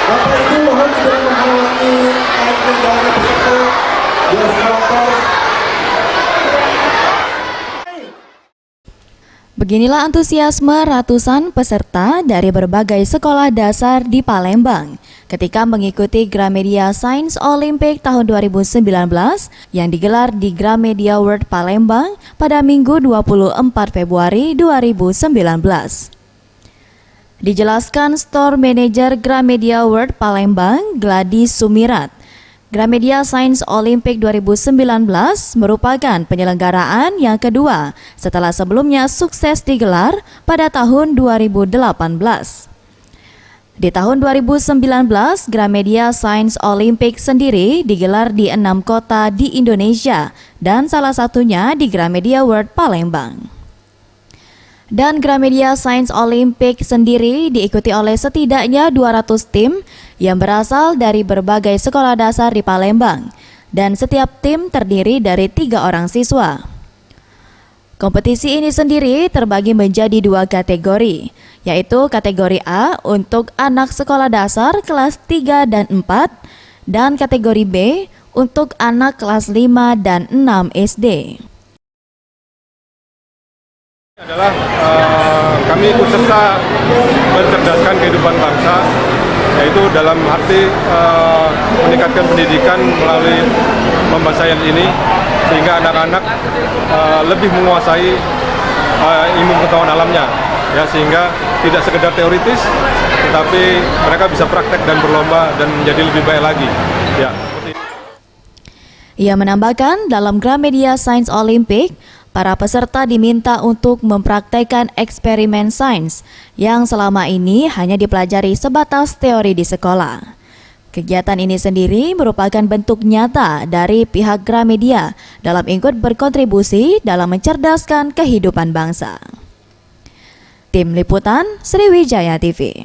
Bapak Ibu mohon tidak menghalangi jalannya peserta. Biar sekarang. Beginilah antusiasme ratusan peserta dari berbagai sekolah dasar di Palembang ketika mengikuti Gramedia Science Olympic tahun 2019 yang digelar di Gramedia World Palembang pada Minggu 24 Februari 2019. Dijelaskan Store Manager Gramedia World Palembang, Gladys Sumirat, Gramedia Science Olympic 2019 merupakan penyelenggaraan yang kedua setelah sebelumnya sukses digelar pada tahun 2018. Di tahun 2019, Gramedia Science Olympic sendiri digelar di 6 kota di Indonesia dan salah satunya di Gramedia World Palembang. Dan Gramedia Science Olympic sendiri diikuti oleh setidaknya 200 tim yang berasal dari berbagai sekolah dasar di Palembang dan setiap tim terdiri dari 3 orang siswa. Kompetisi ini sendiri terbagi menjadi 2 kategori, yaitu kategori A untuk anak sekolah dasar kelas 3 dan 4 dan kategori B untuk anak kelas 5 dan 6 SD. Adalah kami ikut serta mencerdaskan kehidupan bangsa, yaitu dalam arti meningkatkan pendidikan melalui lomba sains ini sehingga anak-anak lebih menguasai ilmu pengetahuan alamnya, ya, sehingga tidak sekedar teoritis tetapi mereka bisa praktek dan berlomba dan menjadi lebih baik lagi, ya. Ia menambahkan dalam Gramedia Science Olympic, para peserta diminta untuk mempraktekkan eksperimen sains yang selama ini hanya dipelajari sebatas teori di sekolah. Kegiatan ini sendiri merupakan bentuk nyata dari pihak Gramedia dalam ikut berkontribusi dalam mencerdaskan kehidupan bangsa. Tim Liputan Sriwijaya TV.